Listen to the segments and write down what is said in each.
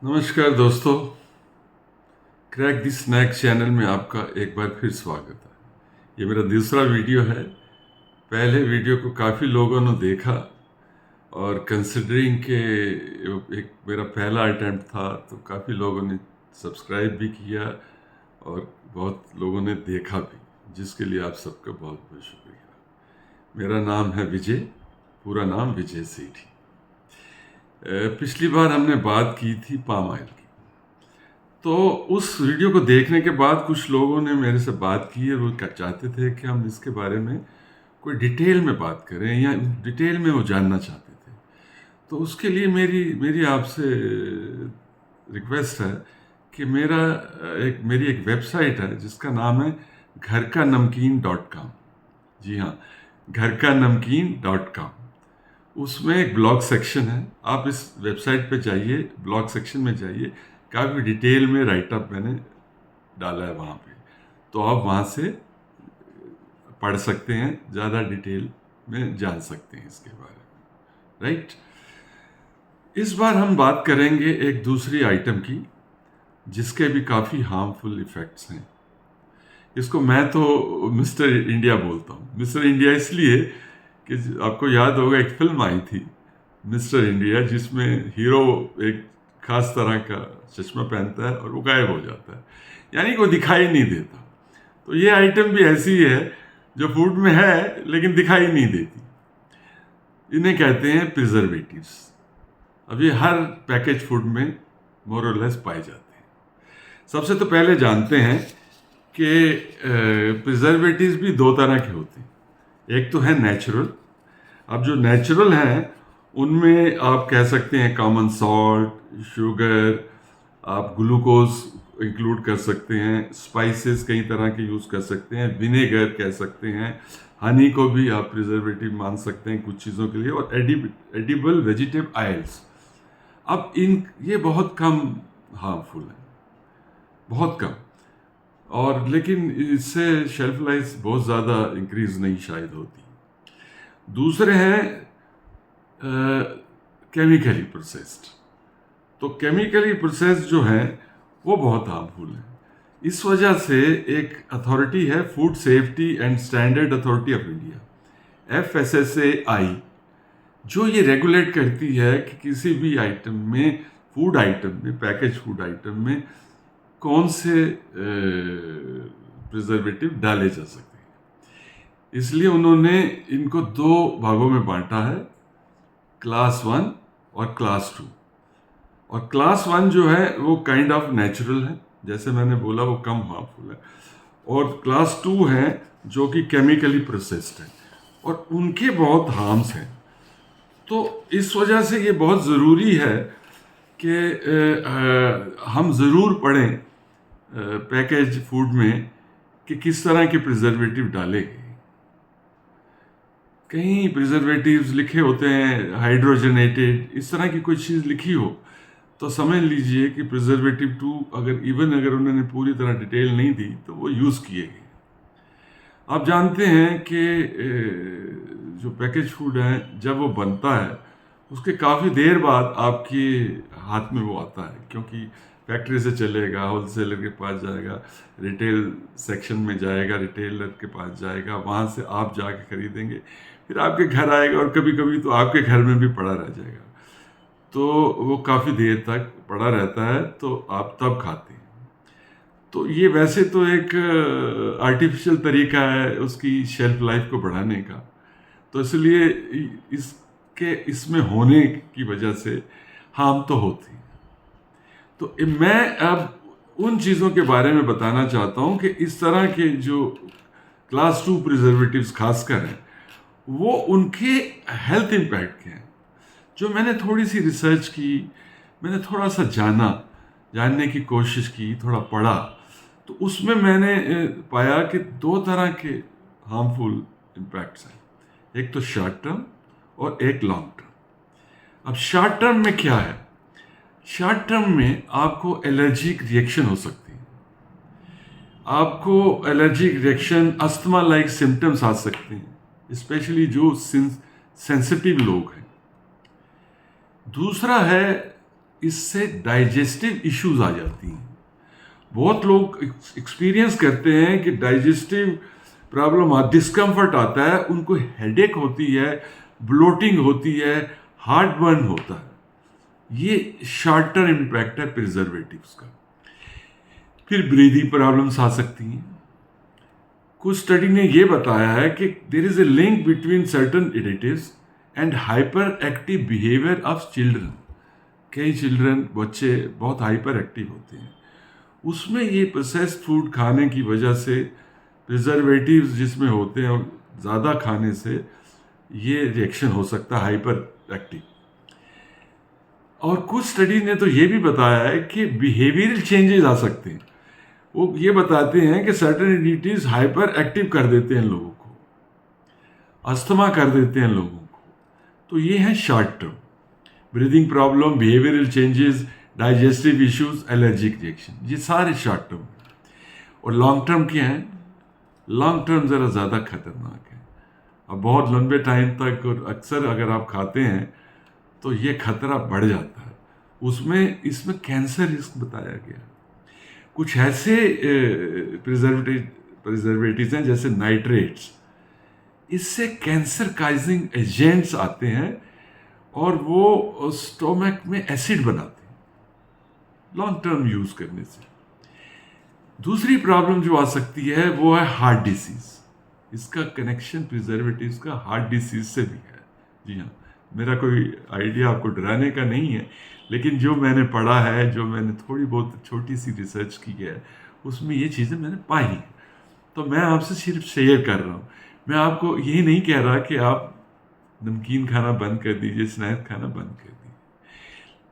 नमस्कार दोस्तों, crack the snake channel में आपका एक बार फिर स्वागत है। ये मेरा दूसरा वीडियो है। पहले वीडियो को काफ़ी लोगों ने देखा और कंसिडरिंग के एक मेरा पहला अटेम्प्ट था तो काफ़ी लोगों ने सब्सक्राइब भी किया और बहुत लोगों ने देखा भी, जिसके लिए आप सबका बहुत बहुत शुक्रिया। मेरा नाम है विजय, पूरा नाम विजय सेठी। पिछली बार हमने बात की थी पाम ऑयल की, तो उस वीडियो को देखने के बाद कुछ लोगों ने मेरे से बात की है। वो चाहते थे कि हम इसके बारे में कोई डिटेल में बात करें या डिटेल में वो जानना चाहते थे। तो उसके लिए मेरी आपसे रिक्वेस्ट है कि मेरी एक वेबसाइट है जिसका नाम है घरकानमकीन.com। जी हाँ, घरकानमकीन.com। उसमें एक ब्लॉग सेक्शन है। आप इस वेबसाइट पे जाइए, ब्लॉग सेक्शन में जाइए, काफ़ी डिटेल में राइटअप मैंने डाला है वहाँ पे, तो आप वहाँ से पढ़ सकते हैं, ज़्यादा डिटेल में जान सकते हैं इसके बारे में, राइट। इस बार हम बात करेंगे एक दूसरी आइटम की जिसके भी काफ़ी हार्मफुल इफ़ेक्ट्स हैं। इसको मैं तो मिस्टर इंडिया बोलता हूँ। मिस्टर इंडिया इसलिए कि आपको याद होगा एक फिल्म आई थी मिस्टर इंडिया, जिसमें हीरो एक खास तरह का चश्मा पहनता है और वो गायब हो जाता है, यानी कि वो दिखाई नहीं देता। तो ये आइटम भी ऐसी है जो फूड में है लेकिन दिखाई नहीं देती। इन्हें कहते हैं प्रिजर्वेटिव्स। अब ये हर पैकेज फूड में मोर और लेस पाए जाते हैं। सबसे तो पहले जानते हैं कि प्रिजर्वेटिव्स भी दो तरह के होते हैं। एक तो है नेचुरल। अब जो नेचुरल हैं उनमें आप कह सकते हैं कॉमन सॉल्ट, शुगर, आप ग्लूकोज इंक्लूड कर सकते हैं, स्पाइसेस कई तरह के यूज़ कर सकते हैं, विनेगर कह सकते हैं, हनी को भी आप प्रिजर्वेटिव मान सकते हैं कुछ चीज़ों के लिए, और एडिबल वेजिटेबल ऑयल्स। अब ये बहुत कम हार्मफुल है, बहुत कम, और लेकिन इससे शेल्फ लाइफ बहुत ज़्यादा इंक्रीज नहीं शायद होती। दूसरे हैं केमिकली प्रोसेस्ड। तो केमिकली प्रोसेस्ड जो है वो बहुत हार्मफुल है। इस वजह से एक अथॉरिटी है, food safety and standard authority of India, FSSAI, जो ये रेगुलेट करती है कि किसी भी आइटम में, फूड आइटम में, पैकेज फूड आइटम में कौन से प्रिजर्वेटिव डाले जा सकते हैं। इसलिए उन्होंने इनको दो भागों में बांटा है, क्लास 1 और क्लास 2। और क्लास 1 जो है वो काइंड ऑफ नेचुरल है, जैसे मैंने बोला वो कम हार्मफुल है, और क्लास 2 है जो कि केमिकली प्रोसेस्ड है और उनके बहुत हार्म्स हैं। तो इस वजह से ये बहुत ज़रूरी है कि हम ज़रूर पढ़ें पैकेज फूड में कि किस तरह के प्रिजर्वेटिव डाले गए। कहीं प्रिजर्वेटिव्स लिखे होते हैं हाइड्रोजनेटेड, इस तरह की कोई चीज़ लिखी हो तो समझ लीजिए कि प्रिजर्वेटिव 2 अगर उन्होंने पूरी तरह डिटेल नहीं दी तो वो यूज़ किए गए। आप जानते हैं कि जो पैकेज फूड है जब वो बनता है उसके काफ़ी देर बाद आपके हाथ में वो आता है, क्योंकि फैक्ट्री से चलेगा, होलसेलर के पास जाएगा, रिटेल सेक्शन में जाएगा, रिटेलर के पास जाएगा, वहाँ से आप जाके खरीदेंगे, फिर आपके घर आएगा और कभी कभी तो आपके घर में भी पड़ा रह जाएगा। तो वो काफ़ी देर तक पड़ा रहता है, तो आप तब खाते हैं। तो ये वैसे तो एक आर्टिफिशियल तरीका है उसकी शेल्फ लाइफ को बढ़ाने का, तो इसलिए इसमें होने की वजह से हार्म तो होती है। तो मैं अब उन चीज़ों के बारे में बताना चाहता हूँ कि इस तरह के जो क्लास 2 प्रिजर्वेटिव्स खासकर हैं वो उनके हेल्थ इम्पैक्ट के हैं। जो मैंने थोड़ी सी रिसर्च की, मैंने थोड़ा सा जानने की कोशिश की, थोड़ा पढ़ा, तो उसमें मैंने पाया कि दो तरह के हार्मफुल इम्पैक्ट्स हैं, एक तो शॉर्ट टर्म और एक लॉन्ग टर्म। अब शॉर्ट टर्म में क्या है? शॉर्ट टर्म में आपको एलर्जिक रिएक्शन हो सकती है, आपको allergic reaction, asthma like symptoms आ सकते हैं, स्पेशली जो सेंसिटिव लोग हैं। दूसरा है इससे डाइजेस्टिव इश्यूज आ जाती हैं। बहुत लोग एक्सपीरियंस करते हैं कि डाइजेस्टिव प्रॉब्लम, डिस्कम्फर्ट आता है, उनको हेडेक होती है, ब्लोटिंग होती है, हार्ट बर्न होता है। ये शॉर्ट टर्म इम्पैक्ट है प्रिजर्वेटिव्स का। फिर ब्रीदिंग प्रॉब्लम्स आ सकती हैं। कुछ स्टडी ने ये बताया है कि there is a link between certain additives and hyper active behaviour of children. कई चिल्ड्रन, बच्चे बहुत हाइपर एक्टिव होते हैं, उसमें ये प्रोसेस्ड फूड खाने की वजह से, प्रिजर्वेटिव्स जिसमें होते हैं और ज़्यादा खाने से ये रिएक्शन हो सकता है, हाइपर एक्टिव। और कुछ स्टडी ने तो ये भी बताया है कि बिहेवियरल चेंजेस आ सकते हैं। वो ये बताते हैं कि सर्टेन एडिटिव्स हाइपर एक्टिव कर देते हैं लोगों को, अस्थमा कर देते हैं लोगों को। तो ये है short term breathing problem, behavioural changes, digestive issues, allergic reaction, ये सारे शॉर्ट टर्म। और लॉन्ग टर्म क्या है? लॉन्ग टर्म ज़रा ज़्यादा खतरनाक है। अब बहुत लंबे टाइम तक और अक्सर अगर आप खाते हैं तो ये खतरा बढ़ जाता है। इसमें कैंसर रिस्क बताया गया। कुछ ऐसे प्रिजर्वेटिव्स हैं जैसे नाइट्रेट्स, इससे कैंसर काइजिंग एजेंट्स आते हैं और वो स्टोमक में एसिड बनाते हैं लॉन्ग टर्म यूज करने से। दूसरी प्रॉब्लम जो आ सकती है वो है हार्ट डिसीज। इसका कनेक्शन प्रिजर्वेटिव्स का हार्ट डिसीज से भी है। जी हाँ, मेरा कोई आइडिया आपको डराने का नहीं है, लेकिन जो मैंने पढ़ा है, जो मैंने थोड़ी बहुत छोटी सी रिसर्च की है, उसमें ये चीज़ें मैंने पाई हैं, तो मैं आपसे सिर्फ शेयर कर रहा हूँ। मैं आपको यही नहीं कह रहा कि आप नमकीन खाना बंद कर दीजिए, स्नैक्स खाना बंद कर दीजिए,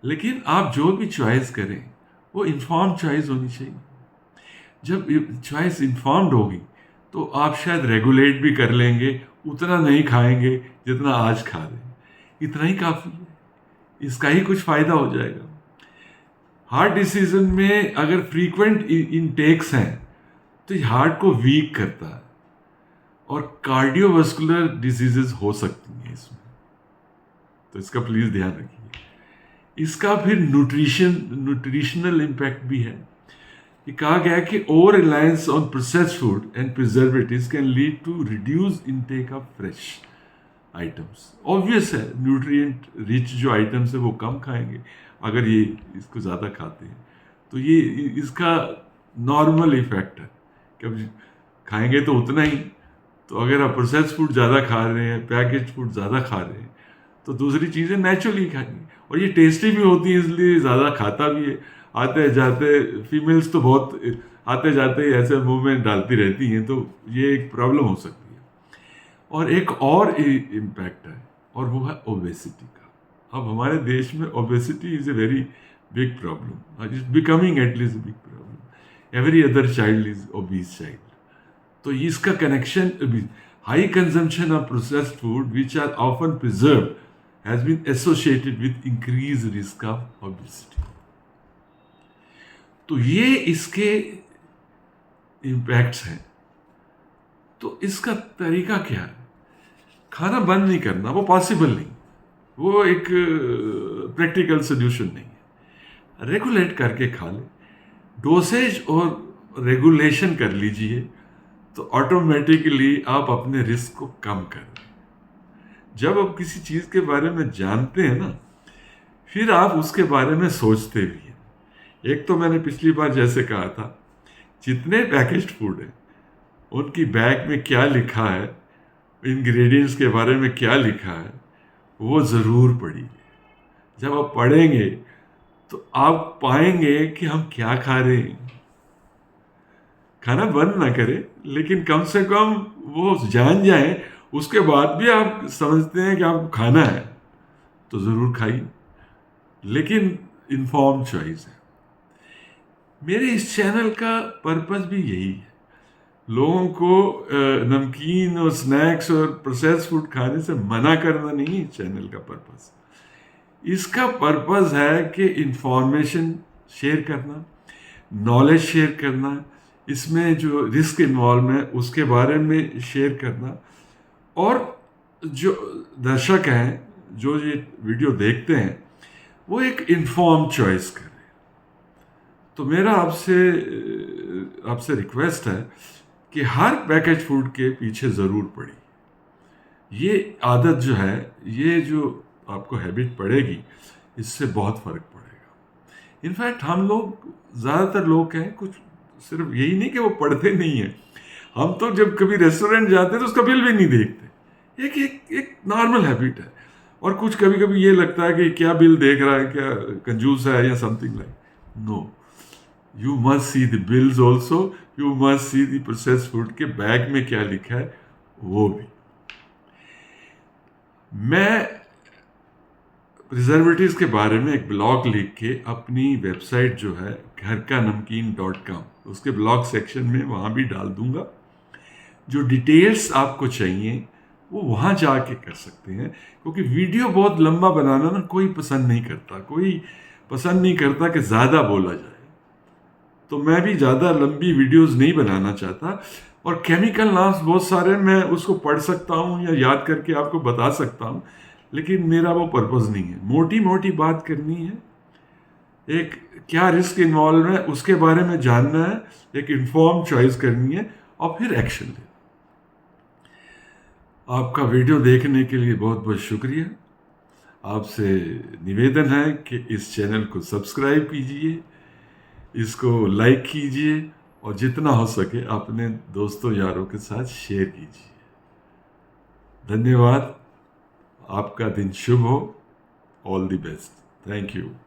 लेकिन आप जो भी चॉइस करें वो इन्फॉर्म चॉइस होनी चाहिए। जब चॉइस इन्फॉर्म्ड होगी तो आप शायद रेगुलेट भी कर लेंगे, उतना नहीं खाएंगे जितना आज खा रहे हैं, इतना ही काफ़ी है, इसका ही कुछ फ़ायदा हो जाएगा। हार्ट डिसीज़ में अगर फ्रीक्वेंट इनटेक्स हैं तो ये हार्ट को वीक करता है और कार्डियोवास्कुलर डिजीजेस हो सकती हैं इसमें, तो इसका प्लीज़ ध्यान रखिए। इसका फिर न्यूट्रिशनल इम्पैक्ट भी है। ये कहा गया है कि over reliance on processed food and preservatives can lead to reduce intake of fresh items. Obvious है, न्यूट्रिएंट रिच जो आइटम्स है वो कम खाएंगे अगर ये इसको ज़्यादा खाते हैं, तो ये इसका नॉर्मल इफेक्ट है कि अब खाएंगे तो उतना ही। तो अगर आप प्रोसेस्ड फूड ज़्यादा खा रहे हैं, पैकेज फूड ज़्यादा खा रहे हैं, तो दूसरी चीज़ें नेचुरली खाएंगे, और ये टेस्टी भी होती है इसलिए ज़्यादा खाता भी है। आते जाते फीमेल्स तो बहुत आते जाते ऐसे मुंह में डालती रहती हैं, तो ये एक प्रॉब्लम हो सकती है। और एक और इम्पैक्ट है, और वो है ओबेसिटी का। अब हमारे देश में obesity is a very big problem, it's becoming at least big problem. Every other child is obese child. तो इसका connection, high consumption of processed food which are often preserved has been associated with increase risk of obesity. तो ये इसके impacts हैं। तो इसका तरीका क्या है? खाना बंद नहीं करना, वो पॉसिबल नहीं, वो एक प्रैक्टिकल सोल्यूशन नहीं है। रेगुलेट करके खा ले, डोसेज और रेगुलेशन कर लीजिए, तो ऑटोमेटिकली आप अपने रिस्क को कम कर दें। जब आप किसी चीज़ के बारे में जानते हैं ना, फिर आप उसके बारे में सोचते भी हैं। एक तो मैंने पिछली बार जैसे कहा था, जितने पैकेज्ड फूड हैं उनकी बैग में क्या लिखा है, इंग्रेडिएंट्स के बारे में क्या लिखा है, वो ज़रूर पढ़िए। जब आप पढ़ेंगे तो आप पाएंगे कि हम क्या खा रहे हैं। खाना बंद ना करें, लेकिन कम से कम वो जान जाएं, उसके बाद भी आप समझते हैं कि आपको खाना है तो ज़रूर खाइए, लेकिन इन्फॉर्म चॉइस है। मेरे इस चैनल का पर्पस भी यही है, लोगों को नमकीन और स्नैक्स और प्रोसेस्ड फूड खाने से मना करना नहीं है चैनल का पर्पस। इसका पर्पस है कि इंफॉर्मेशन शेयर करना, नॉलेज शेयर करना, इसमें जो रिस्क इन्वॉल्व है उसके बारे में शेयर करना, और जो दर्शक हैं जो ये वीडियो देखते हैं वो एक इन्फॉर्म चॉइस करें। तो मेरा आपसे रिक्वेस्ट है कि हर पैकेज फूड के पीछे ज़रूर पड़ी। ये आदत जो है, ये जो आपको हैबिट पड़ेगी, इससे बहुत फ़र्क पड़ेगा। इनफैक्ट हम लोग, ज़्यादातर लोग हैं, कुछ सिर्फ यही नहीं कि वो पढ़ते नहीं हैं, हम तो जब कभी रेस्टोरेंट जाते हैं तो उसका बिल भी नहीं देखते। एक एक एक नॉर्मल हैबिट है। और कुछ कभी कभी ये लगता है कि क्या बिल देख रहा है, क्या कंजूस है या something like. No, you must see the bills also, you must see the process food के बैग में क्या लिखा है वो भी। मैं प्रिजर्वेटिव्स के बारे में एक ब्लॉग लिख के अपनी वेबसाइट जो है घरकानमकीन.com, उसके ब्लॉग सेक्शन में वहाँ भी डाल दूंगा। जो डिटेल्स आपको चाहिए वो वहाँ जाके कर सकते हैं, क्योंकि वीडियो बहुत लंबा बनाना ना कोई पसंद नहीं करता, कोई पसंद नहीं करता कि ज़्यादा बोला जाए। तो मैं भी ज़्यादा लंबी वीडियोस नहीं बनाना चाहता। और केमिकल नाम्स बहुत सारे, मैं उसको पढ़ सकता हूँ या याद करके आपको बता सकता हूँ, लेकिन मेरा वो पर्पज़ नहीं है। मोटी मोटी बात करनी है, एक क्या रिस्क इन्वॉल्व है उसके बारे में जानना है, एक इन्फॉर्म चॉइस करनी है और फिर एक्शन लेना। आपका वीडियो देखने के लिए बहुत बहुत शुक्रिया। आपसे निवेदन है कि इस चैनल को सब्सक्राइब कीजिए, इसको लाइक कीजिए और जितना हो सके अपने दोस्तों यारों के साथ शेयर कीजिए। धन्यवाद। आपका दिन शुभ हो। All the best. Thank you.